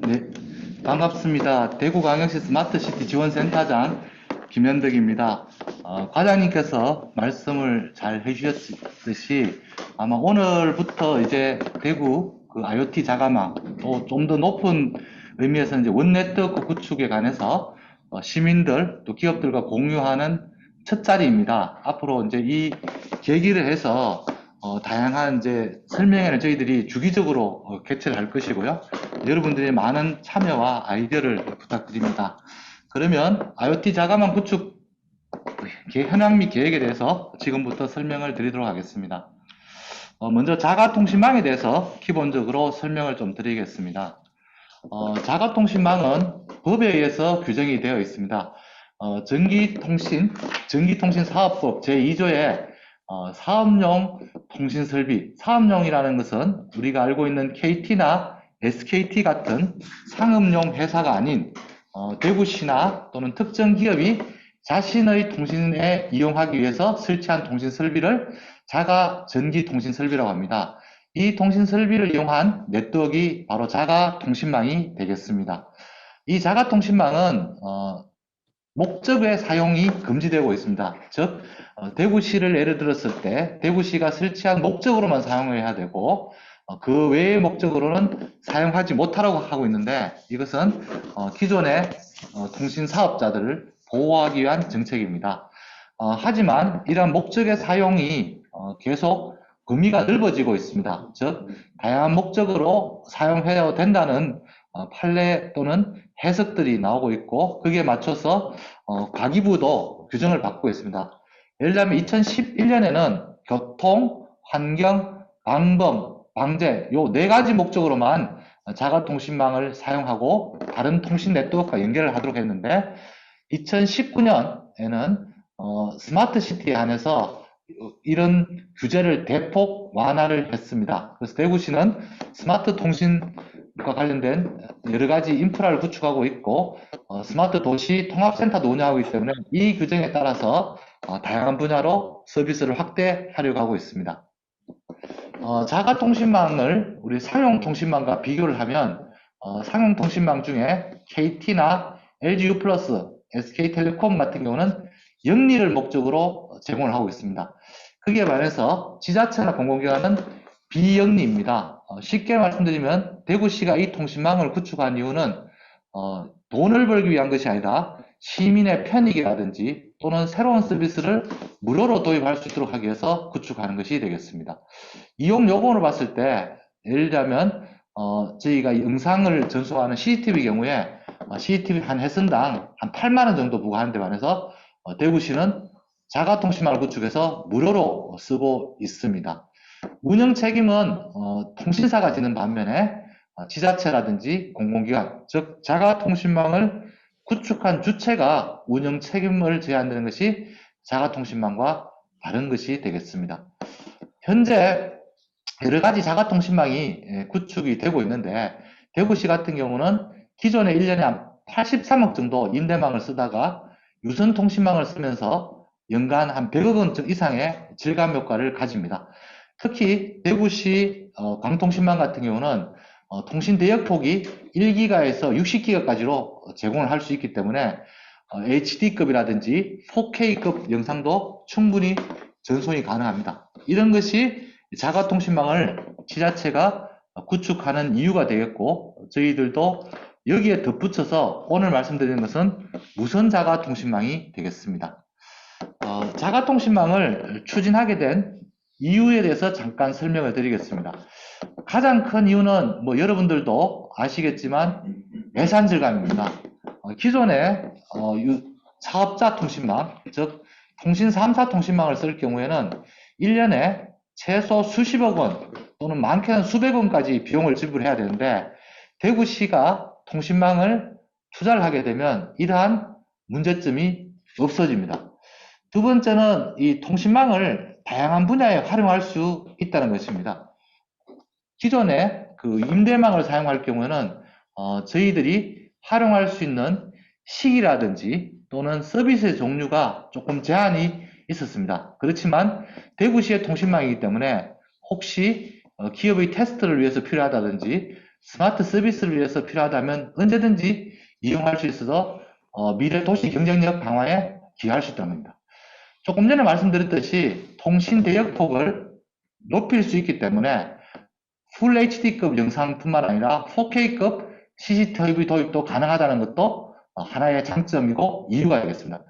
네, 반갑습니다. 대구광역시 스마트시티 지원센터장 김현덕입니다. 과장님께서 말씀을 잘 해주셨듯이 아마 오늘부터 이제 대구 그 IoT 자가망 또 좀 더 높은 의미에서 이제 원네트워크 구축에 관해서 시민들 또 기업들과 공유하는 첫 자리입니다. 앞으로 이제 이 계기를 해서 다양한 이제 설명회를 저희들이 주기적으로 개최를 할 것이고요. 여러분들의 많은 참여와 아이디어를 부탁드립니다. 그러면 IoT 자가망 구축 현황 및 계획에 대해서 지금부터 설명을 드리도록 하겠습니다. 먼저 자가통신망에 대해서 기본적으로 설명을 좀 드리겠습니다. 자가통신망은 법에 의해서 규정이 되어 있습니다. 전기통신사업법 제2조에 사업용 통신설비, 사업용이라는 것은 우리가 알고 있는 KT나 SKT 같은 상업용 회사가 아닌 대구시나 또는 특정 기업이 자신의 통신에 이용하기 위해서 설치한 통신설비를 자가 전기통신설비라고 합니다. 이 통신설비를 이용한 네트워크가 바로 자가통신망이 되겠습니다. 이 자가통신망은 목적의 사용이 금지되고 있습니다. 즉 대구시를 예를 들었을 때 대구시가 설치한 목적으로만 사용해야 되고 그 외의 목적으로는 사용하지 못하라고 하고 있는데 이것은 기존의 통신 사업자들을 보호하기 위한 정책입니다. 하지만 이러한 목적의 사용이 계속 범위가 넓어지고 있습니다. 즉 다양한 목적으로 사용해야 된다는 판례 또는 해석들이 나오고 있고 거기에 맞춰서 과기부도 규정을 받고 있습니다. 예를 들면 2011년에는 교통, 환경, 방범, 방제 요 네 가지 목적으로만 자가통신망을 사용하고 다른 통신 네트워크와 연결을 하도록 했는데 2019년에는 스마트시티에 한해서 이런 규제를 대폭 완화를 했습니다. 그래서 대구시는 스마트 통신과 관련된 여러 가지 인프라를 구축하고 있고 스마트 도시 통합센터도 운영하고 있기 때문에 이 규정에 따라서 다양한 분야로 서비스를 확대하려고 하고 있습니다. 자가통신망을 우리 상용통신망과 비교를 하면 상용통신망 중에 KT나 LGU+, SK텔레콤 같은 경우는 영리를 목적으로 제공을 하고 있습니다. 크게 말해서 지자체나 공공기관은 비영리입니다. 쉽게 말씀드리면 대구시가 이 통신망을 구축한 이유는 돈을 벌기 위한 것이 아니라 시민의 편익이라든지 또는 새로운 서비스를 무료로 도입할 수 있도록 하기 위해서 구축하는 것이 되겠습니다. 이용 요금으로 봤을 때 예를 들자면 저희가 영상을 전송하는 CCTV 경우에 CCTV 한 회선당 한 8만 원 정도 부과하는 데 반해서 대구시는 자가통신망을 구축해서 무료로 쓰고 있습니다. 운영 책임은 통신사가 지는 반면에 지자체라든지 공공기관, 즉 자가통신망을 구축한 주체가 운영 책임을 져야 한다는 것이 자가통신망과 다른 것이 되겠습니다. 현재 여러 가지 자가통신망이 구축이 되고 있는데 대구시 같은 경우는 기존에 1년에 한 83억 정도 임대망을 쓰다가 유선통신망을 쓰면서 연간 한 100억 원 이상의 질감 효과를 가집니다. 특히 대구시 광통신망 같은 경우는 통신 대역폭이 1기가에서 60기가까지로 제공을 할 수 있기 때문에 HD급이라든지 4K급 영상도 충분히 전송이 가능합니다. 이런 것이 자가통신망을 지자체가 구축하는 이유가 되겠고 저희들도 여기에 덧붙여서 오늘 말씀드리는 것은 무선 자가통신망이 되겠습니다. 자가통신망을 추진하게 된 이유에 대해서 잠깐 설명을 드리겠습니다. 가장 큰 이유는 뭐 여러분들도 아시겠지만 예산 절감입니다. 기존에 사업자 통신망, 즉 통신 3사 통신망을 쓸 경우에는 1년에 최소 수십억 원 또는 많게는 수백 원까지 비용을 지불해야 되는데 대구시가 통신망을 투자를 하게 되면 이러한 문제점이 없어집니다. 두 번째는 이 통신망을 다양한 분야에 활용할 수 있다는 것입니다. 기존에 그 임대망을 사용할 경우에는 저희들이 활용할 수 있는 시기라든지 또는 서비스의 종류가 조금 제한이 있었습니다. 그렇지만 대구시의 통신망이기 때문에 혹시 기업의 테스트를 위해서 필요하다든지 스마트 서비스를 위해서 필요하다면 언제든지 이용할 수 있어서 미래 도시 경쟁력 강화에 기여할 수 있다는 겁니다. 조금 전에 말씀드렸듯이 통신 대역폭을 높일 수 있기 때문에 풀 HD급 영상뿐만 아니라 4K급 CCTV 도입도 가능하다는 것도 하나의 장점이고 이유가 되겠습니다.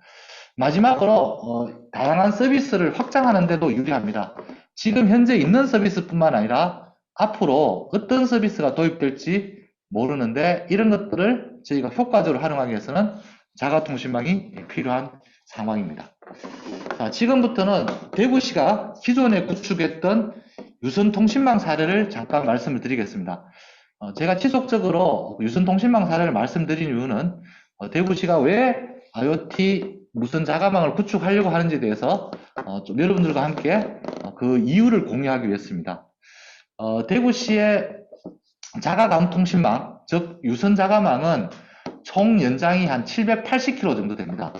마지막으로 다양한 서비스를 확장하는 데도 유리합니다. 지금 현재 있는 서비스뿐만 아니라 앞으로 어떤 서비스가 도입될지 모르는데 이런 것들을 저희가 효과적으로 활용하기 위해서는 자가통신망이 필요한 상황입니다. 자, 지금부터는 대구시가 기존에 구축했던 유선통신망 사례를 잠깐 말씀을 드리겠습니다. 제가 지속적으로 유선통신망 사례를 말씀드린 이유는 대구시가 왜 IoT 무선 자가망을 구축하려고 하는지에 대해서 좀 여러분들과 함께 그 이유를 공유하기 위해서입니다. 대구시의 자가광통신망, 즉 유선 자가망은 총 연장이 한 780km 정도 됩니다.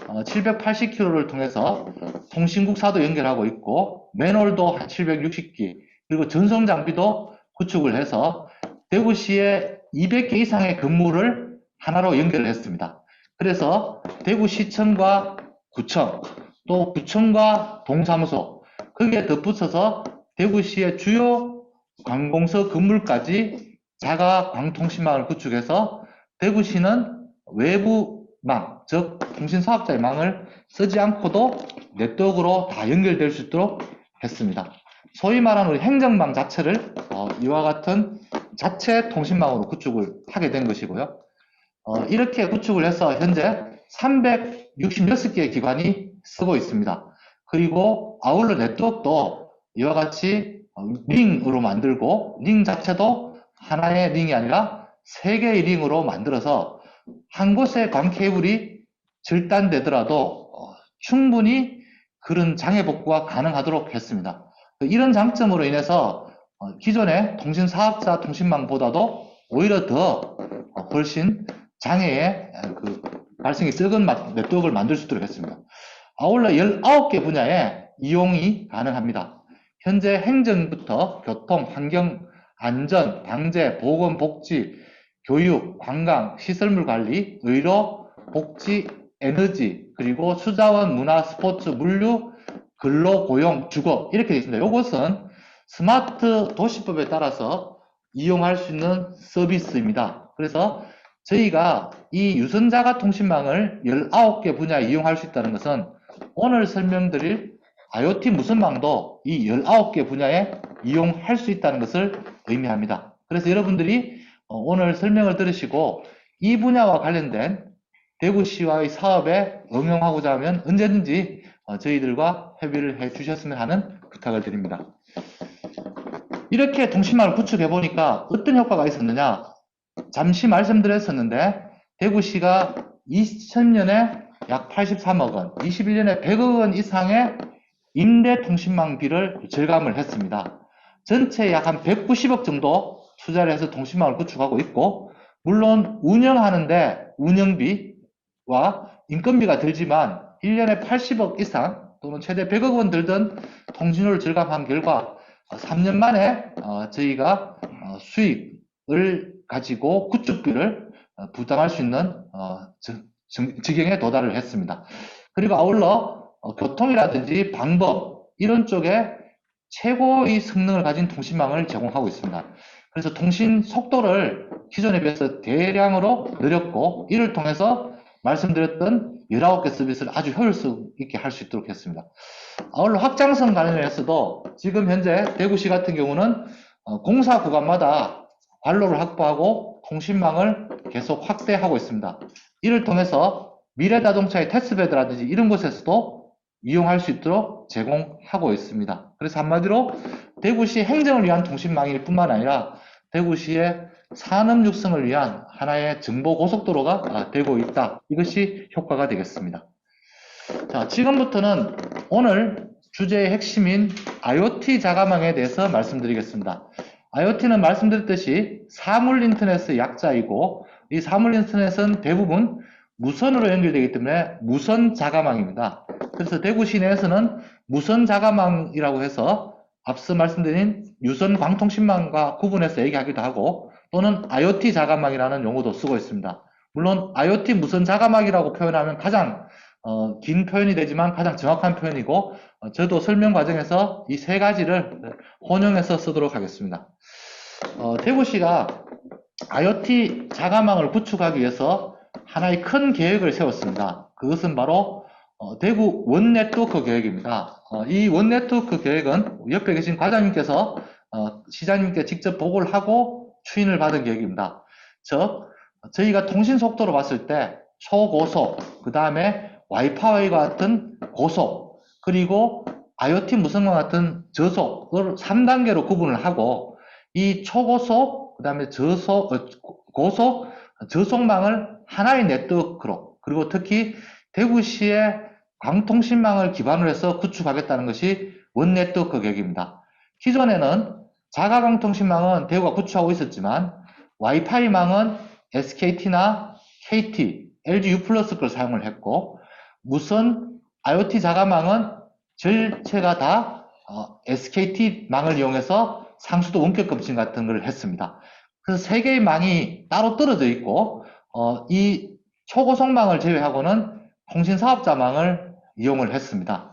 780km를 통해서 통신국사도 연결하고 있고 맨홀도 한 760기, 그리고 전송 장비도 구축을 해서 대구시에 200개 이상의 건물을 하나로 연결을 했습니다. 그래서 대구시청과 구청, 또 구청과 동사무소, 거기에 덧붙여서 대구시의 주요 관공서 건물까지 자가 광통신망을 구축해서 대구시는 외부망, 즉 통신사업자의 망을 쓰지 않고도 네트워크로 다 연결될 수 있도록 했습니다. 소위 말하는 우리 행정망 자체를 이와 같은 자체 통신망으로 구축을 하게 된 것이고요. 이렇게 구축을 해서 현재 366개의 기관이 쓰고 있습니다. 그리고 아울러 네트워크도 이와 같이 링으로 만들고 링 자체도 하나의 링이 아니라 3개의 링으로 만들어서 한 곳에 광 케이블이 절단되더라도 충분히 그런 장애 복구가 가능하도록 했습니다. 이런 장점으로 인해서 기존의 통신 사업자 통신망보다도 오히려 더 훨씬 장애의 발생이 적은 네트워크를 만들 수 있도록 했습니다. 아울러 19개 분야에 이용이 가능합니다. 현재 행정부터 교통, 환경, 안전, 방재, 보건, 복지, 교육, 관광, 시설물 관리, 의료, 복지, 에너지, 그리고 수자원, 문화, 스포츠, 물류, 근로, 고용, 주거 이렇게 되어 있습니다. 이것은 스마트 도시법에 따라서 이용할 수 있는 서비스입니다. 그래서 저희가 이 유선자가 통신망을 19개 분야에 이용할 수 있다는 것은 오늘 설명드릴 IoT 무선망도 이 19개 분야에 이용할 수 있다는 것을 의미합니다. 그래서 여러분들이 오늘 설명을 들으시고 이 분야와 관련된 대구시와의 사업에 응용하고자 하면 언제든지 저희들과 협의를 해 주셨으면 하는 부탁을 드립니다. 이렇게 통신망을 구축해 보니까 어떤 효과가 있었느냐? 잠시 말씀드렸었는데 대구시가 2000년에 약 83억 원, 21년에 100억 원 이상의 임대 통신망비를 절감을 했습니다. 전체 약 한 190억 정도 투자를 해서 통신망을 구축하고 있고, 물론 운영하는데 운영비와 인건비가 들지만 1년에 80억 이상 또는 최대 100억 원 들던 통신료를 절감한 결과 3년 만에 저희가 수익을 가지고 구축비를 부담할 수 있는 지경에 도달을 했습니다. 그리고 아울러 교통이라든지 방법 이런 쪽에 최고의 성능을 가진 통신망을 제공하고 있습니다. 그래서 통신 속도를 기존에 비해서 대량으로 늘렸고 이를 통해서 말씀드렸던 19개 서비스를 아주 효율성 있게 할 수 있도록 했습니다. 아울러 확장성 관련해서도 지금 현재 대구시 같은 경우는 공사 구간마다 관로를 확보하고 통신망을 계속 확대하고 있습니다. 이를 통해서 미래자동차의 테스트베드라든지 이런 곳에서도 이용할 수 있도록 제공하고 있습니다. 그래서 한마디로 대구시 행정을 위한 통신망일 뿐만 아니라 대구시의 산업 육성을 위한 하나의 정보 고속도로가 되고 있다. 이것이 효과가 되겠습니다. 자, 지금부터는 오늘 주제의 핵심인 IoT 자가망에 대해서 말씀드리겠습니다. IoT는 말씀드렸듯이 사물인터넷의 약자이고 이 사물인터넷은 대부분 무선으로 연결되기 때문에 무선 자가망입니다. 그래서 대구 시내에서는 무선 자가망이라고 해서 앞서 말씀드린 유선 광통신망과 구분해서 얘기하기도 하고 또는 IoT 자가막이라는 용어도 쓰고 있습니다. 물론 IoT 무선 자가막이라고 표현하면 가장 긴 표현이 되지만 가장 정확한 표현이고 저도 설명 과정에서 이 세 가지를 혼용해서 쓰도록 하겠습니다. 대구시가 IoT 자가망을 구축하기 위해서 하나의 큰 계획을 세웠습니다. 그것은 바로 대구 원네트워크 계획입니다. 이 원네트워크 계획은 옆에 계신 과장님께서 시장님께 직접 보고를 하고 추인을 받은 계획입니다. 즉 저희가 통신 속도로 봤을 때 초고속, 그 다음에 와이파이와 같은 고속, 그리고 IoT 무선과 같은 저속을 3단계로 구분을 하고 이 초고속, 그 다음에 고속, 저속망을 하나의 네트워크로, 그리고 특히 대구시의 광통신망을 기반으로 해서 구축하겠다는 것이 원네트워크 계획입니다. 기존에는 자가광통신망은 대구가 구축하고 있었지만 와이파이망은 SKT나 KT, LG U+걸 사용을 했고 무선 IoT 자가망은 전체가 다 SKT망을 이용해서 상수도 원격 검침 같은 걸 했습니다. 그래서 세 개의 망이 따로 떨어져 있고 이 초고속망을 제외하고는 통신사업자망을 이용을 했습니다.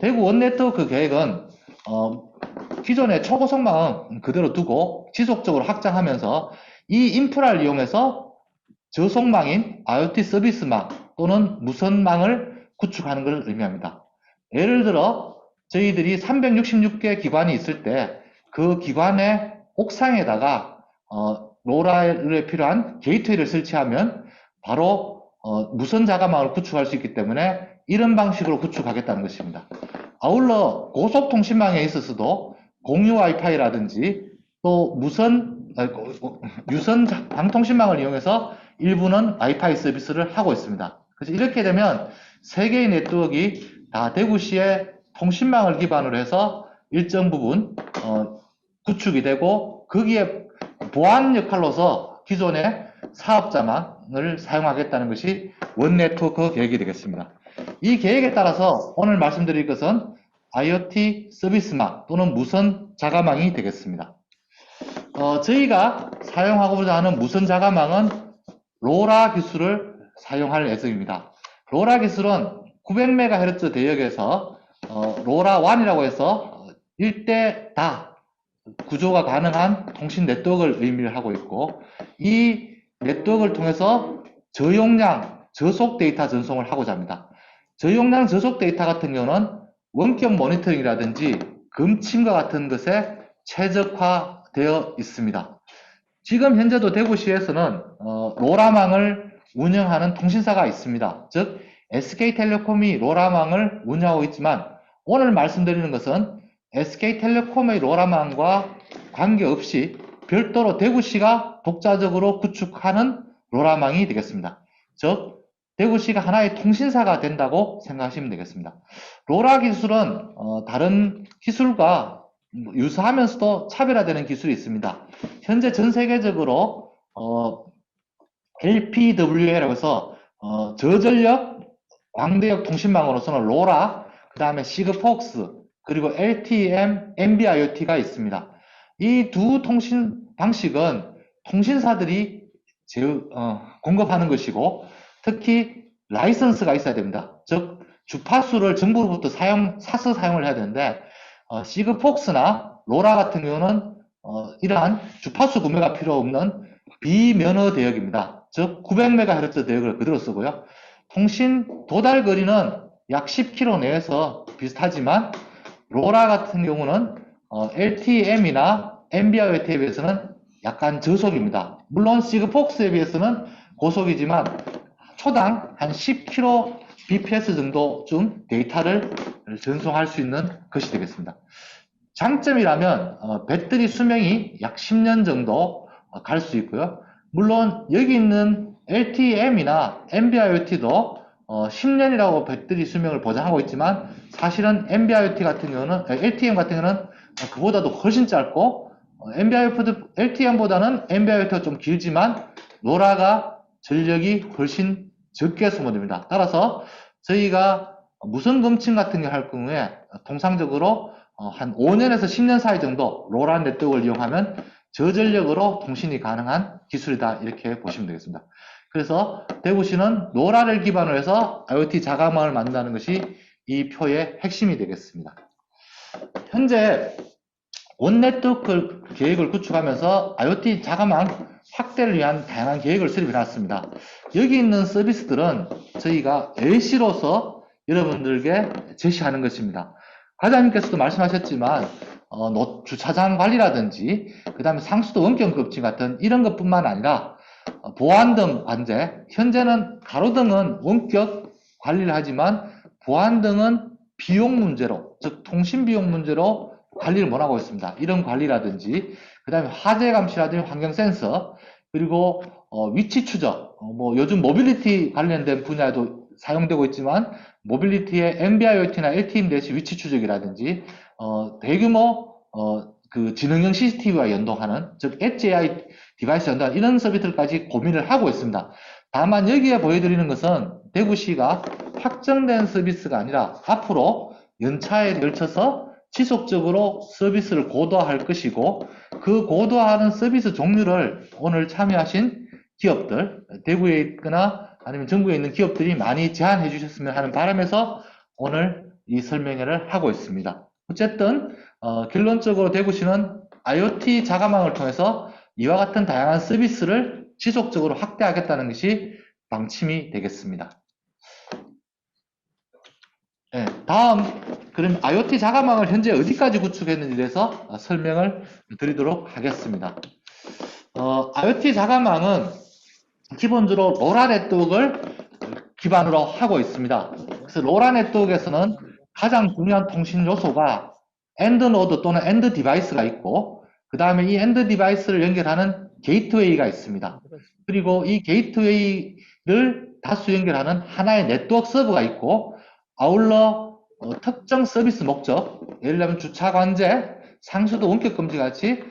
대구 원네트워크 계획은 기존의 초고속망은 그대로 두고 지속적으로 확장하면서 이 인프라를 이용해서 저속망인 IoT 서비스망 또는 무선망을 구축하는 것을 의미합니다. 예를 들어 저희들이 366개 기관이 있을 때 그 기관의 옥상에다가 로라에 필요한 게이트웨이를 설치하면 바로 무선 자가망을 구축할 수 있기 때문에 이런 방식으로 구축하겠다는 것입니다. 아울러 고속통신망에 있어서도 공유 와이파이라든지 또 유선 방통신망을 이용해서 일부는 와이파이 서비스를 하고 있습니다. 그래서 이렇게 되면 세 개의 네트워크가 다 대구시의 통신망을 기반으로 해서 일정 부분 구축이 되고 거기에 보안 역할로서 기존의 사업자망을 사용하겠다는 것이 원네트워크 계획이 되겠습니다. 이 계획에 따라서 오늘 말씀드릴 것은 IoT 서비스망 또는 무선 자가망이 되겠습니다. 저희가 사용하고자 하는 무선 자가망은 로라 기술을 사용할 예정입니다. 로라 기술은 900MHz 대역에서 로라1이라고 해서 1대 다 구조가 가능한 통신 네트워크를 의미를 하고 있고 이 네트워크를 통해서 저용량, 저속 데이터 전송을 하고자 합니다. 저용량, 저속 데이터 같은 경우는 원격 모니터링이라든지 검침과 같은 것에 최적화되어 있습니다. 지금 현재도 대구시에서는 로라망을 운영하는 통신사가 있습니다. 즉 SK텔레콤이 로라망을 운영하고 있지만 오늘 말씀드리는 것은 SK텔레콤의 로라망과 관계없이 별도로 대구시가 독자적으로 구축하는 로라망이 되겠습니다. 즉 대구시가 하나의 통신사가 된다고 생각하시면 되겠습니다. 로라 기술은 다른 기술과 유사하면서도 차별화되는 기술이 있습니다. 현재 전 세계적으로 LPWA라고 해서 저전력 광대역 통신망으로서는 로라, 그 다음에 시그폭스, 그리고 LTE-M, NB-IoT가 있습니다. 이 두 통신 방식은 통신사들이 공급하는 것이고 특히 라이선스가 있어야 됩니다. 즉 주파수를 정부로부터 사서 사용을 해야 되는데 시그폭스나 로라 같은 경우는 이러한 주파수 구매가 필요 없는 비면허 대역입니다. 즉 900MHz 대역을 그대로 쓰고요. 통신 도달 거리는 약 10km 내에서 비슷하지만 로라 같은 경우는 LTE-M이나 NB-IoT에 비해서는 약간 저속입니다. 물론 시그폭스에 비해서는 고속이지만 초당 한 10kbps 정도쯤 데이터를 전송할 수 있는 것이 되겠습니다. 장점이라면 배터리 수명이 약 10년 정도 갈 수 있고요. 물론 여기 있는 LTE-M이나 NB-IoT도 10년이라고 배터리 수명을 보장하고 있지만 사실은 NB-IoT 같은 경우는 LTE-M 같은 경우는 그보다도 훨씬 짧고 LTE-M보다는 NB-IoT가 좀 길지만 로라가 전력이 훨씬 적게 소모됩니다. 따라서 저희가 무선 검침 같은 게 할 경우에 통상적으로 한 5년에서 10년 사이 정도 로라 네트워크를 이용하면 저전력으로 통신이 가능한 기술이다. 이렇게 보시면 되겠습니다. 그래서 대구시는 노라를 기반으로 해서 IoT 자가망을 만든다는 것이 이 표의 핵심이 되겠습니다. 현재 원네트워크 계획을 구축하면서 IoT 자가망 확대를 위한 다양한 계획을 수립해 놨습니다. 여기 있는 서비스들은 저희가 LC로서 여러분들께 제시하는 것입니다. 과장님께서도 말씀하셨지만 주차장 관리라든지 그 다음에 상수도 원격급지 같은 이런 것뿐만 아니라 보안등 관제, 현재는 가로등은 원격 관리를 하지만 보안등은 비용 문제로, 즉 통신 비용 문제로 관리를 못하고 있습니다. 이런 관리라든지 그 다음에 화재 감시라든지 환경 센서, 그리고 위치 추적, 요즘 모빌리티 관련된 분야에도 사용되고 있지만 모빌리티의 NB-IoT나 LTE 대시 위치 추적이라든지 대규모 그 지능형 CCTV와 연동하는, 즉 엣지 AI 디바이스 연동하는 이런 서비스들까지 고민을 하고 있습니다. 다만 여기에 보여드리는 것은 대구시가 확정된 서비스가 아니라 앞으로 연차에 걸쳐서 지속적으로 서비스를 고도화할 것이고, 그 고도화하는 서비스 종류를 오늘 참여하신 기업들, 대구에 있거나 아니면 전국에 있는 기업들이 많이 제안해 주셨으면 하는 바람에서 오늘 이 설명회를 하고 있습니다. 어쨌든 결론적으로 대구시는 IoT 자가망을 통해서 이와 같은 다양한 서비스를 지속적으로 확대하겠다는 것이 방침이 되겠습니다. 네, 다음, 그럼 IoT 자가망을 현재 어디까지 구축했는지에 대해서 설명을 드리도록 하겠습니다. IoT 자가망은 기본적으로 로라 네트워크를 기반으로 하고 있습니다. 그래서 로라 네트워크에서는 가장 중요한 통신 요소가 엔드 노드 또는 엔드 디바이스가 있고, 그 다음에 이 엔드 디바이스를 연결하는 게이트웨이가 있습니다. 그리고 이 게이트웨이를 다수 연결하는 하나의 네트워크 서버가 있고, 아울러 특정 서비스 목적, 예를 들면 주차 관제, 상수도 원격 금지 같이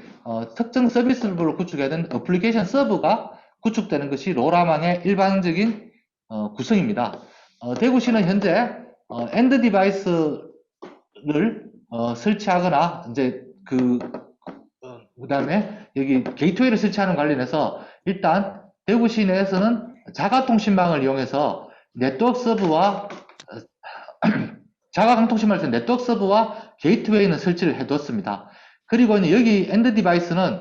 특정 서비스를 구축해야 되는 애플리케이션 서버가 구축되는 것이 로라망의 일반적인 구성입니다. 대구시는 현재 엔드 디바이스를 설치하거나 이제 그다음에 여기 게이트웨이를 설치하는 관련해서 일단 대구시 내에서는 자가통신망을 이용해서 네트워크 서버와 자가통신망을 통해서 네트워크 서버와 게이트웨이는 설치를 해뒀습니다. 그리고 여기 엔드 디바이스는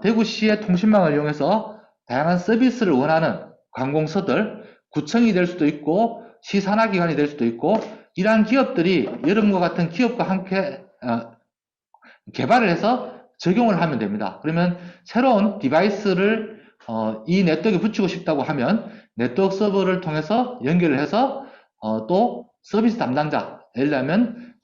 대구시의 통신망을 이용해서 다양한 서비스를 원하는 관공서들, 구청이 될 수도 있고 시산하기관이 될 수도 있고, 이러한 기업들이 여러분과 같은 기업과 함께 개발을 해서 적용을 하면 됩니다. 그러면 새로운 디바이스를 이 네트워크에 붙이고 싶다고 하면 네트워크 서버를 통해서 연결을 해서 또 서비스 담당자, 예를 들면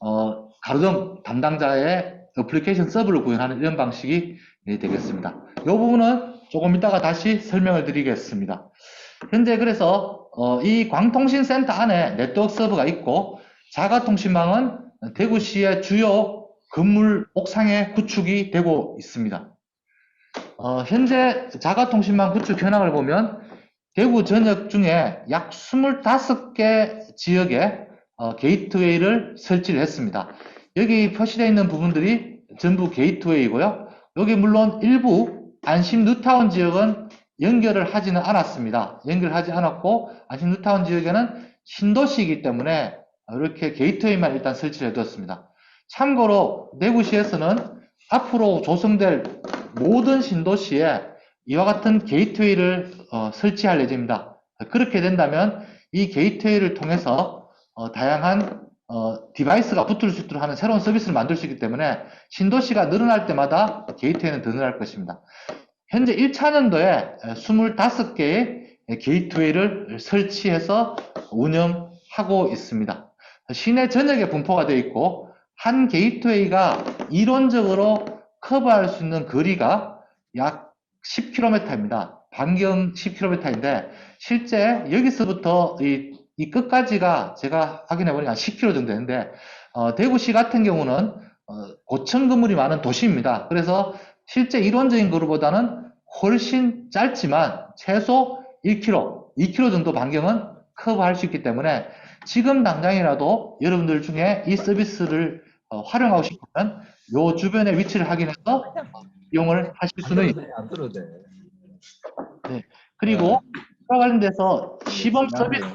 가로등 담당자의 애플리케이션 서버를 구현하는 이런 방식이 되겠습니다. 이 부분은 조금 이따가 다시 설명을 드리겠습니다. 현재 그래서 이 광통신센터 안에 네트워크 서버가 있고, 자가통신망은 대구시의 주요 건물 옥상에 구축이 되고 있습니다. 현재 자가통신망 구축 현황을 보면 대구 전역 중에 약 25개 지역에 게이트웨이를 설치를 했습니다. 여기 표시되어 있는 부분들이 전부 게이트웨이고요. 여기 물론 일부 안심 뉴타운 지역은 연결을 하지는 않았습니다. 연결하지 않았고, 안심 뉴타운 지역에는 신도시이기 때문에 이렇게 게이트웨이만 일단 설치를 해두었습니다. 참고로 대구시에서는 앞으로 조성될 모든 신도시에 이와 같은 게이트웨이를 설치할 예정입니다. 그렇게 된다면 이 게이트웨이를 통해서 다양한 디바이스가 붙을 수 있도록 하는 새로운 서비스를 만들 수 있기 때문에 신도시가 늘어날 때마다 게이트웨이는 더 늘어날 것입니다. 현재 1차년도에 25개의 게이트웨이를 설치해서 운영하고 있습니다. 시내 전역에 분포가 되어 있고, 한 게이트웨이가 이론적으로 커버할 수 있는 거리가 약 10km입니다. 반경 10km인데 실제 여기서부터 이 끝까지가 제가 확인해 보니까 10km 정도 되는데, 대구시 같은 경우는 고층 건물이 많은 도시입니다. 그래서 실제 이론적인 거리보다는 훨씬 짧지만 최소 1km, 2km 정도 반경은 커버할 수 있기 때문에 지금 당장이라도 여러분들 중에 이 서비스를 활용하고 싶으면 요 주변에 위치를 확인해서 이용을 하실 안 수는 들어도 돼, 안 들어도 돼. 네. 그리고 이와 관련돼서 시범 서비스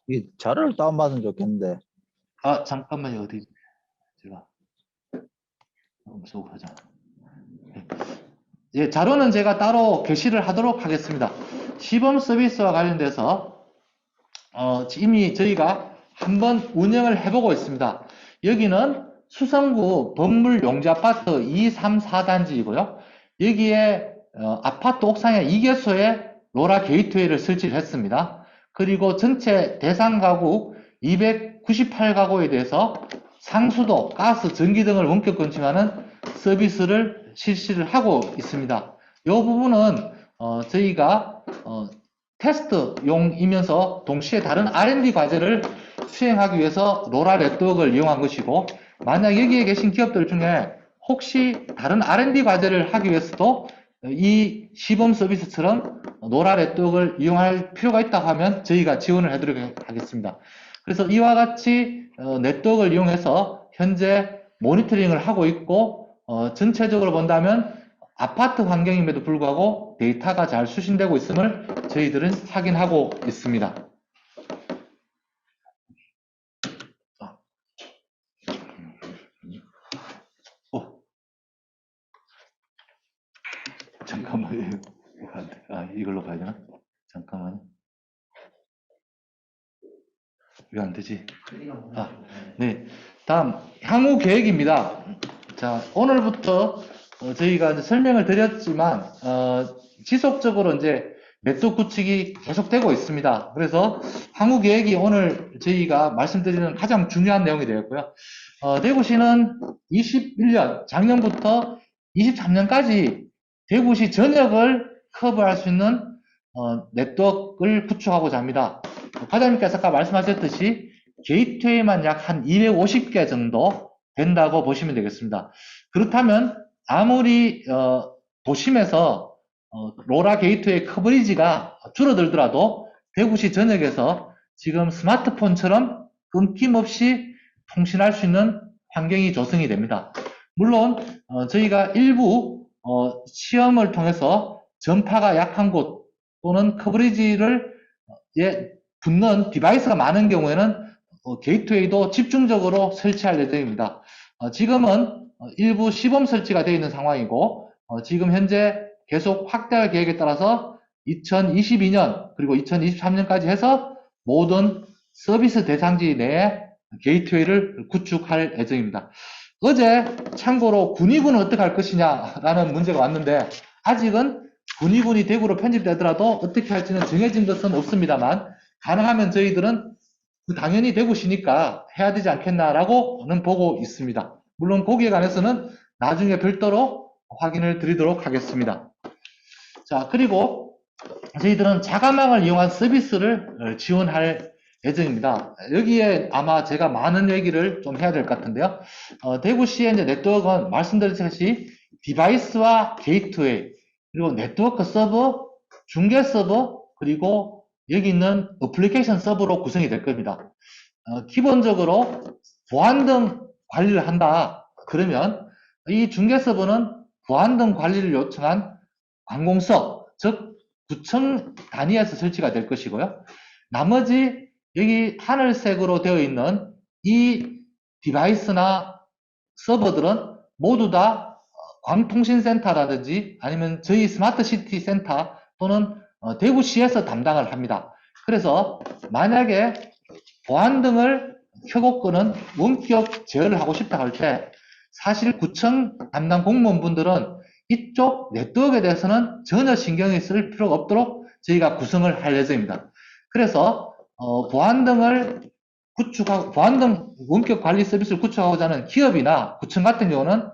이 자료를 다운받으면 좋겠는데. 잠깐만요. 어디 제가 수업하자. 예, 자료는 제가 따로 게시를 하도록 하겠습니다. 시범 서비스와 관련돼서 이미 저희가 한번 운영을 해보고 있습니다. 여기는 수성구 건물용지아파트 2, 3, 4단지이고요. 여기에 아파트 옥상에 2개소에 로라 게이트웨이를 설치를 했습니다. 그리고 전체 대상 가구 298가구에 대해서 상수도, 가스, 전기 등을 원격 건축하는 서비스를 실시를 하고 있습니다. 이 부분은 저희가 테스트용이면서 동시에 다른 R&D 과제를 수행하기 위해서 로라 네트워크를 이용한 것이고, 만약 여기에 계신 기업들 중에 혹시 다른 R&D 과제를 하기 위해서도 이 시범 서비스처럼 로라 네트워크를 이용할 필요가 있다고 하면 저희가 지원을 해드리도록 하겠습니다. 그래서 이와 같이 네트워크를 이용해서 현재 모니터링을 하고 있고, 전체적으로 본다면 아파트 환경임에도 불구하고 데이터가 잘 수신되고 있음을 저희들은 확인하고 있습니다. 잠깐만요. 이걸로 봐야 되나? 잠깐만요. 왜 안 되지? 네. 다음, 향후 계획입니다. 자, 오늘부터 저희가 이제 설명을 드렸지만, 지속적으로 이제 네트워크 구축이 계속되고 있습니다. 그래서 향후 계획이 오늘 저희가 말씀드리는 가장 중요한 내용이 되었고요. 대구시는 21년, 작년부터 23년까지 대구시 전역을 커버할 수 있는 네트워크를 구축하고자 합니다. 과장님께서 아까 말씀하셨듯이 게이트웨이만 약 한 250개 정도 된다고 보시면 되겠습니다. 그렇다면 아무리 도심에서 로라 게이트웨이 커버리지가 줄어들더라도 대구시 전역에서 지금 스마트폰처럼 끊김없이 통신할 수 있는 환경이 조성이 됩니다. 물론 저희가 일부 시험을 통해서 전파가 약한 곳 또는 커버리지를 붙는 디바이스가 많은 경우에는 게이트웨이도 집중적으로 설치할 예정입니다. 지금은 일부 시범 설치가 되어 있는 상황이고 지금 현재 계속 확대할 계획에 따라서 2022년 그리고 2023년까지 해서 모든 서비스 대상지 내에 게이트웨이를 구축할 예정입니다. 어제 참고로 군위군은 어떻게 할 것이냐라는 문제가 왔는데 아직은 군위군이 대구로 편집되더라도 어떻게 할지는 정해진 것은 없습니다만 가능하면 저희들은 당연히 대구시니까 해야 되지 않겠나라고는 보고 있습니다. 물론 거기에 관해서는 나중에 별도로 확인을 드리도록 하겠습니다. 자, 그리고 저희들은 자가망을 이용한 서비스를 지원할 예정입니다. 여기에 아마 제가 많은 얘기를 좀 해야 될 것 같은데요. 대구시의 이제 네트워크는 말씀드렸듯이 디바이스와 게이트웨이, 그리고 네트워크 서버, 중계 서버, 그리고 여기 있는 어플리케이션 서버로 구성이 될 겁니다. 기본적으로 보안 등 관리를 한다. 그러면 이 중계 서버는 보안 등 관리를 요청한 관공서, 즉 구청 단위에서 설치가 될 것이고요. 나머지 여기 하늘색으로 되어 있는 이 디바이스나 서버들은 모두 다 광통신센터라든지 아니면 저희 스마트시티 센터 또는 대구시에서 담당을 합니다. 그래서 만약에 보안 등을 켜고 끄는 원격 제어를 하고 싶다 할 때 사실 구청 담당 공무원분들은 이쪽 네트워크에 대해서는 전혀 신경을 쓸 필요가 없도록 저희가 구성을 할 예정입니다. 그래서 보안 등을 구축하고 보안 등 원격 관리 서비스를 구축하고자 하는 기업이나 구청 같은 경우는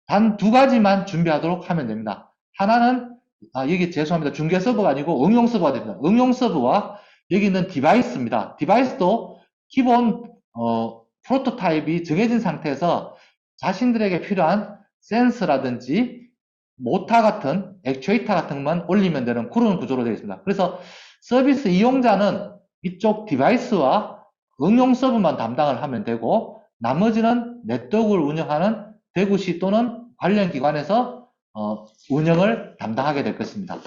단 두 가지만 준비하도록 하면 됩니다. 하나는 여기 죄송합니다. 중계 서버가 아니고 응용 서버가 됩니다. 응용 서버와 여기 있는 디바이스입니다. 디바이스도 기본 프로토타입이 정해진 상태에서 자신들에게 필요한 센서라든지 모타 같은 액추에이터 같은 것만 올리면 되는 그런 구조로 되어 있습니다. 그래서 서비스 이용자는 이쪽 디바이스와 응용 서버만 담당을 하면 되고 나머지는 네트워크를 운영하는 대구시 또는 관련 기관에서 운영을 담당하게 될 것입니다.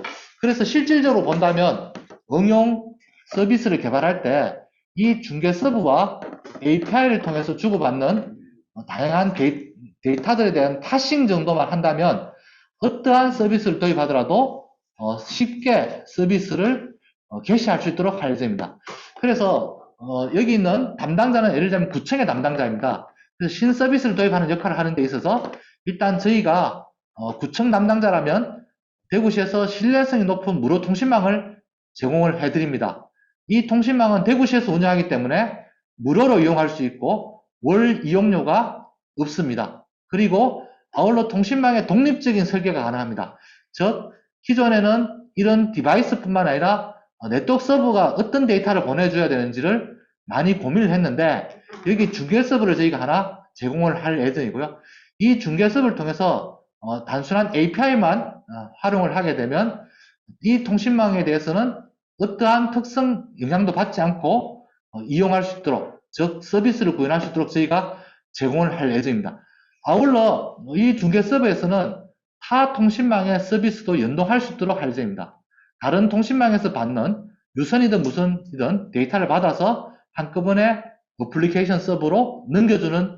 그래서 실질적으로 본다면 응용 서비스를 개발할 때 이 중개 서버와 API를 통해서 주고받는 다양한 데이터들에 대한 타싱 정도만 한다면 어떠한 서비스를 도입하더라도 쉽게 서비스를 개시할 수 있도록 할 예정입니다. 그래서 여기 있는 담당자는 예를 들면 구청의 담당자입니다. 그래서 신 서비스를 도입하는 역할을 하는 데 있어서 일단 저희가 구청 담당자라면 대구시에서 신뢰성이 높은 무료 통신망을 제공을 해드립니다. 이 통신망은 대구시에서 운영하기 때문에 무료로 이용할 수 있고 월 이용료가 없습니다. 그리고 아울러 통신망의 독립적인 설계가 가능합니다. 즉 기존에는 이런 디바이스뿐만 아니라 네트워크 서버가 어떤 데이터를 보내줘야 되는지를 많이 고민을 했는데 여기 중개 서버를 저희가 하나 제공을 할 예정이고요. 이 중개 서버를 통해서 단순한 API만 활용을 하게 되면 이 통신망에 대해서는 어떠한 특성 영향도 받지 않고 이용할 수 있도록, 즉 서비스를 구현할 수 있도록 저희가 제공을 할 예정입니다. 아울러 이 중개 서버에서는 타 통신망의 서비스도 연동할 수 있도록 할 예정입니다. 다른 통신망에서 받는 유선이든 무선이든 데이터를 받아서 한꺼번에 어플리케이션 서버로 넘겨주는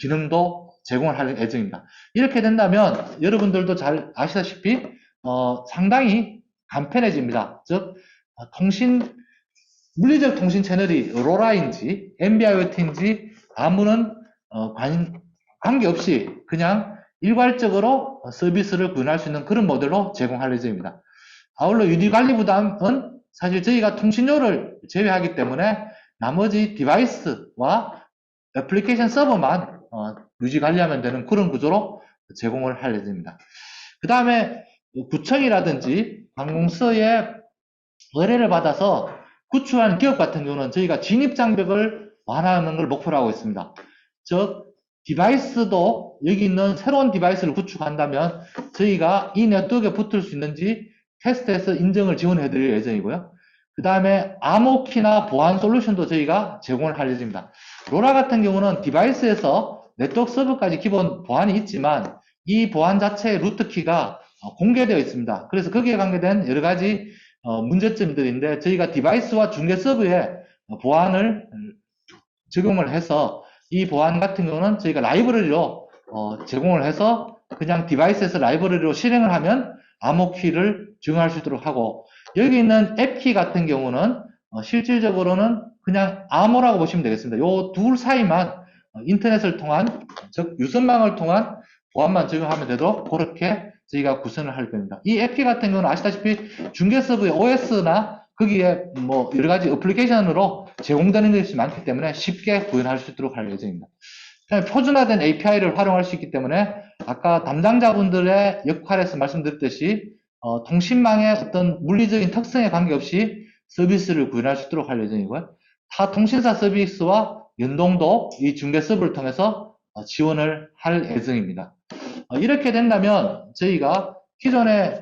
기능도 제공을 할 예정입니다. 이렇게 된다면 여러분들도 잘 아시다시피 상당히 간편해집니다. 즉 물리적 통신 채널이 로라인지 NB-IoT인지 아무런 관계없이 그냥 일괄적으로 서비스를 구현할 수 있는 그런 모델로 제공할 예정입니다. 아울러 유지 관리 부담은 사실 저희가 통신료를 제외하기 때문에 나머지 디바이스와 애플리케이션 서버만 유지 관리하면 되는 그런 구조로 제공을 할 예정입니다. 그 다음에 구청이라든지 관공서의 의뢰를 받아서 구축한 기업 같은 경우는 저희가 진입장벽을 완화하는 걸 목표로 하고 있습니다. 즉 디바이스도 여기 있는 새로운 디바이스를 구축한다면 저희가 이 네트워크에 붙을 수 있는지 테스트해서 인증을 지원해 드릴 예정이고요. 그 다음에 암호키나 보안 솔루션도 저희가 제공을 할 예정입니다. 로라 같은 경우는 디바이스에서 네트워크 서버까지 기본 보안이 있지만 이 보안 자체의 루트키가 공개되어 있습니다. 그래서 거기에 관계된 여러 가지 문제점들인데 저희가 디바이스와 중개 서버에 보안을 적용을 해서 이 보안 같은 경우는 저희가 라이브러리로 제공을 해서 그냥 디바이스에서 라이브러리로 실행을 하면 암호키를 증명할 수 있도록 하고 여기 있는 앱키 같은 경우는 실질적으로는 그냥 암호라고 보시면 되겠습니다. 요 둘 사이만 인터넷을 통한 즉 유선망을 통한 보안만 적용하면 되도록 그렇게 저희가 구성을 할 겁니다. 이 앱키 같은 경우는 아시다시피 중개 서버의 OS나 거기에 뭐 여러 가지 어플리케이션으로 제공되는 것이 많기 때문에 쉽게 구현할 수 있도록 할 예정입니다. 표준화된 API를 활용할 수 있기 때문에 아까 담당자분들의 역할에서 말씀드렸듯이 통신망의 어떤 물리적인 특성에 관계없이 서비스를 구현할 수 있도록 할 예정이고요. 타 통신사 서비스와 연동도 이 중개 서버를 통해서 지원을 할 예정입니다. 이렇게 된다면 저희가 기존의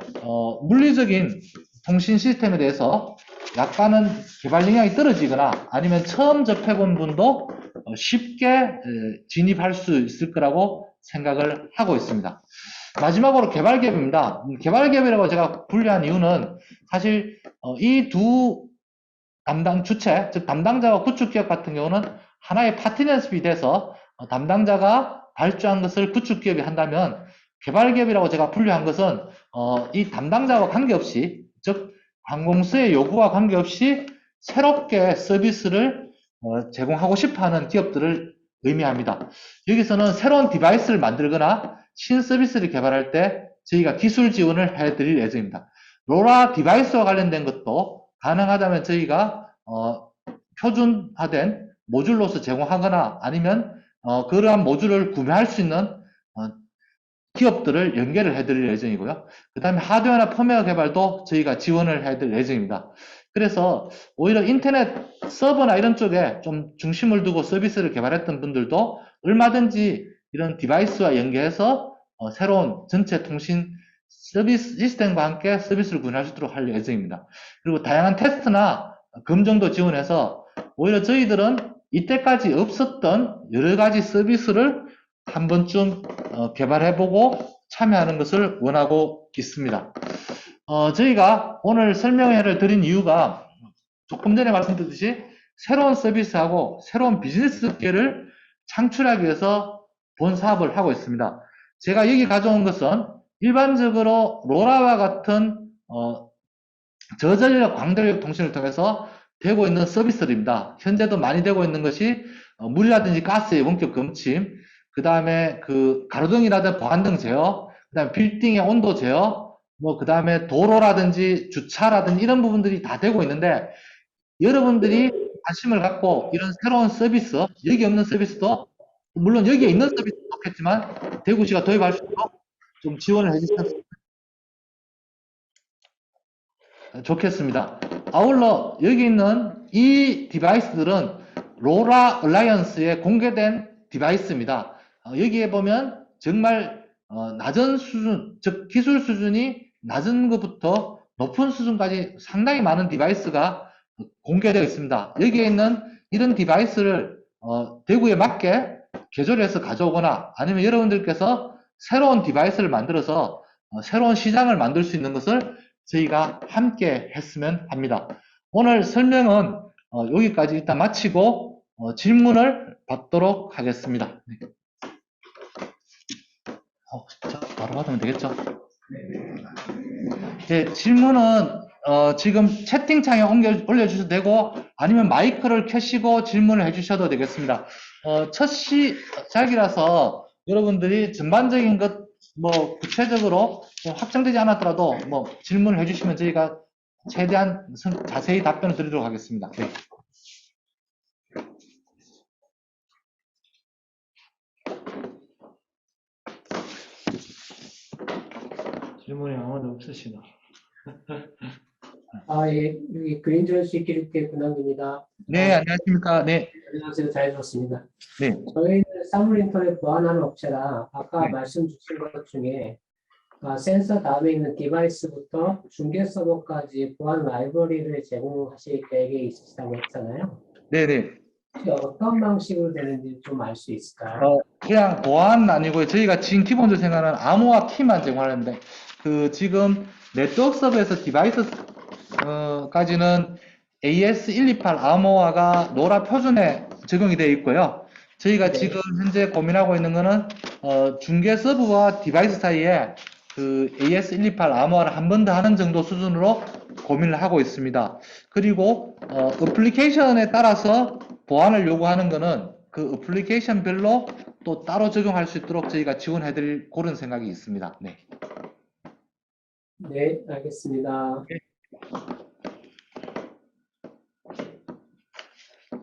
물리적인 통신 시스템에 대해서 약간은 개발 역량이 떨어지거나 아니면 처음 접해본 분도 쉽게 진입할 수 있을 거라고 생각을 하고 있습니다. 마지막으로 개발기업입니다. 개발기업이라고 제가 분류한 이유는 사실 이 두 담당 주체, 즉 담당자와 구축기업 같은 경우는 하나의 파트너십이 돼서 담당자가 발주한 것을 구축기업이 한다면 개발기업이라고 제가 분류한 것은 이 담당자와 관계없이 즉 관공서의 요구와 관계없이 새롭게 서비스를 제공하고 싶어하는 기업들을 의미합니다. 여기서는 새로운 디바이스를 만들거나 신서비스를 개발할 때 저희가 기술 지원을 해드릴 예정입니다. 로라 디바이스와 관련된 것도 가능하다면 저희가 표준화된 모듈로서 제공하거나 아니면 그러한 모듈을 구매할 수 있는 기업들을 연결을 해드릴 예정이고요. 그 다음에 하드웨어나 펌웨어 개발도 저희가 지원을 해드릴 예정입니다. 그래서 오히려 인터넷 서버나 이런 쪽에 좀 중심을 두고 서비스를 개발했던 분들도 얼마든지 이런 디바이스와 연계해서 새로운 전체 통신 서비스 시스템과 함께 서비스를 구현할 수 있도록 할 예정입니다. 그리고 다양한 테스트나 검증도 지원해서 오히려 저희들은 이때까지 없었던 여러 가지 서비스를 한 번쯤 개발해보고 참여하는 것을 원하고 있습니다. 저희가 오늘 설명회를 드린 이유가 조금 전에 말씀드렸듯이 새로운 서비스하고 새로운 비즈니스계를 창출하기 위해서 본 사업을 하고 있습니다. 제가 여기 가져온 것은 일반적으로 로라와 같은 저전력 광대역 통신을 통해서 되고 있는 서비스들입니다. 현재도 많이 되고 있는 것이 물이라든지 가스의 원격 검침, 그 다음에 그 가로등이라든지 보안등 제어, 그 다음에 빌딩의 온도 제어, 그 다음에 도로라든지 주차라든지 이런 부분들이 다 되고 있는데, 여러분들이 관심을 갖고 이런 새로운 서비스, 여기 없는 서비스도, 물론 여기에 있는 서비스도 좋겠지만, 대구시가 도입할 수 있도록 좀 지원을 해주셨으면 좋겠습니다. 아울러 여기 있는 이 디바이스들은 로라 얼라이언스의 공개된 디바이스입니다. 여기에 보면 정말 낮은 수준, 즉 기술 수준이 낮은 것부터 높은 수준까지 상당히 많은 디바이스가 공개되어 있습니다. 여기에 있는 이런 디바이스를 대구에 맞게 개조해서 가져오거나 아니면 여러분들께서 새로운 디바이스를 만들어서 새로운 시장을 만들 수 있는 것을 저희가 함께 했으면 합니다. 오늘 설명은 여기까지 일단 마치고 질문을 받도록 하겠습니다. 자, 바로 받으면 되겠죠? 네, 질문은 지금 채팅창에 올려주셔도 되고 아니면 마이크를 켜시고 질문을 해주셔도 되겠습니다. 첫 시작이라서 여러분들이 전반적인 것 구체적으로 확정되지 않았더라도 질문을 해주시면 저희가 최대한 자세히 답변을 드리도록 하겠습니다. 네. 질문이 아무도 없으시나? 예, 여기 그린존 시큐리티 군함입니다. 네, 안녕하십니까? 네. 안녕하세요. 잘 들었습니다. 네. 저희는 사물 인터넷 보안하는 업체라 아까 네. 말씀 주신 것 중에 센서 다음에 있는 디바이스부터 중계 서버까지 보안 라이브러리를 제공하실 계획이 있으시다고 했잖아요. 네네. 혹시 어떤 방식으로 되는지 좀 알 수 있을까요? 그냥 보안 아니고요. 저희가 지금 기본적으로 생각하는 암호화 키만 제공하는데, 지금 네트워크 서버에서 디바이스, 까지는 AS128 암호화가 노라 표준에 적용이 되어 있고요. 저희가 네. 지금 현재 고민하고 있는 거는, 중계 서버와 디바이스 사이에 그 AS128 암호화를 한 번 더 하는 정도 수준으로 고민을 하고 있습니다. 그리고, 어플리케이션에 따라서 보안을 요구하는 거는 그 어플리케이션별로 또 따로 적용할 수 있도록 저희가 지원해드릴 그런 생각이 있습니다. 네. 네, 알겠습니다.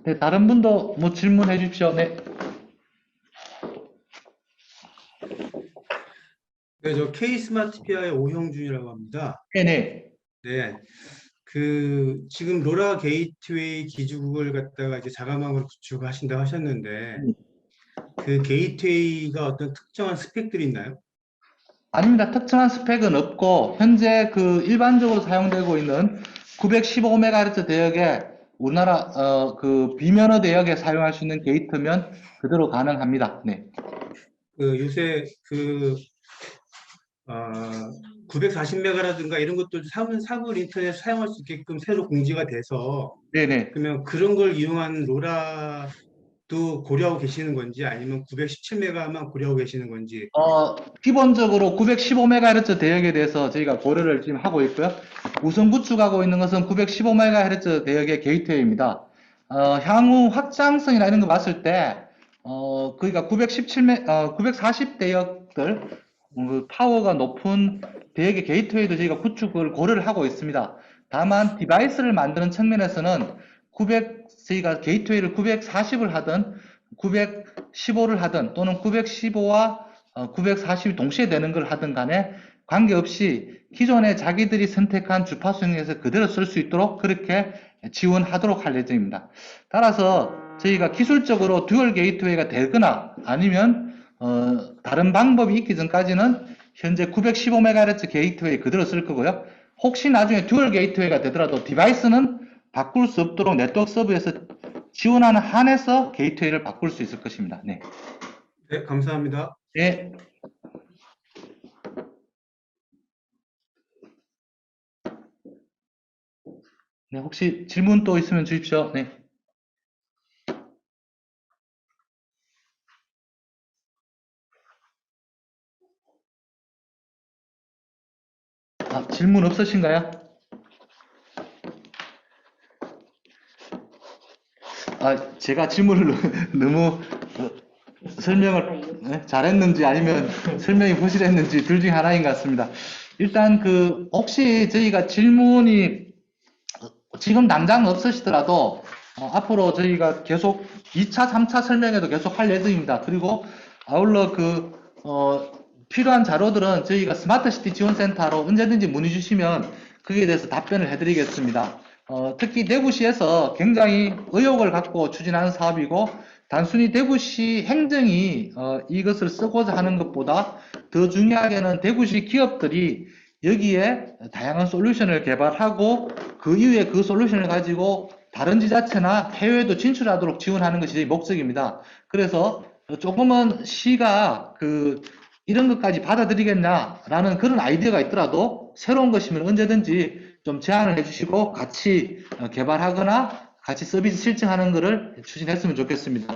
네, 다른 분도 질문해 주십시오. 네. 네, 저 K 스마트 PI 오형준이라고 합니다. 네네. 네, 지금 로라 게이트웨이 기주국을 갖다가 이제 자가망으로 구축하신다고 하셨는데, 그 게이트웨이가 어떤 특정한 스펙들이 있나요? 아닙니다. 특정한 스펙은 없고, 현재 일반적으로 사용되고 있는 915MHz 대역에 우리나라, 비면허 대역에 사용할 수 있는 게이트면 그대로 가능합니다. 네. 요새 940메가라든가 이런 것도 사물 인터넷 사용할 수 있게끔 새로 공지가 돼서, 네네. 그러면 그런 걸 이용한 로라도 고려하고 계시는 건지 아니면 917메가만 고려하고 계시는 건지. 기본적으로 915MHz 대역에 대해서 저희가 고려를 지금 하고 있고요. 우선 구축하고 있는 것은 915MHz 대역의 게이트웨이입니다. 향후 확장성이나 이런 거 봤을 때, 그러니까 940 대역들, 파워가 높은 대역의 게이트웨이도 저희가 구축을 고려를 하고 있습니다. 다만 디바이스를 만드는 측면에서는 저희가 게이트웨이를 940을 하든 915를 하든 또는 915와 940이 동시에 되는 걸 하든 간에 관계없이 기존에 자기들이 선택한 주파수 형에서 그대로 쓸 수 있도록 그렇게 지원하도록 할 예정입니다. 따라서 저희가 기술적으로 듀얼 게이트웨이가 되거나 아니면 다른 방법이 있기 전까지는 현재 915MHz 게이트웨이 그대로 쓸 거고요. 혹시 나중에 듀얼 게이트웨이가 되더라도 디바이스는 바꿀 수 없도록 네트워크 서버에서 지원하는 한에서 게이트웨이를 바꿀 수 있을 것입니다. 네. 네, 감사합니다. 네. 네, 혹시 질문 또 있으면 주십시오. 네. 질문 없으신가요? 제가 질문을 너무 설명을 잘했는지 아니면 설명이 부실했는지 둘 중에 하나인 것 같습니다. 일단 혹시 저희가 질문이 지금 당장 없으시더라도 앞으로 저희가 계속 2차, 3차 설명회도 계속 할 예정입니다. 그리고 아울러 필요한 자료들은 저희가 스마트시티 지원센터로 언제든지 문의 주시면 그에 대해서 답변을 해드리겠습니다. 특히 대구시에서 굉장히 의욕을 갖고 추진하는 사업이고 단순히 대구시 행정이 이것을 쓰고자 하는 것보다 더 중요하게는 대구시 기업들이 여기에 다양한 솔루션을 개발하고 그 이후에 그 솔루션을 가지고 다른 지자체나 해외에도 진출하도록 지원하는 것이 저희 목적입니다. 그래서 조금은 시가 이런 것까지 받아들이겠냐라는 그런 아이디어가 있더라도 새로운 것이면 언제든지 좀 제안을 해주시고 같이 개발하거나 같이 서비스 실증하는 것을 추진했으면 좋겠습니다.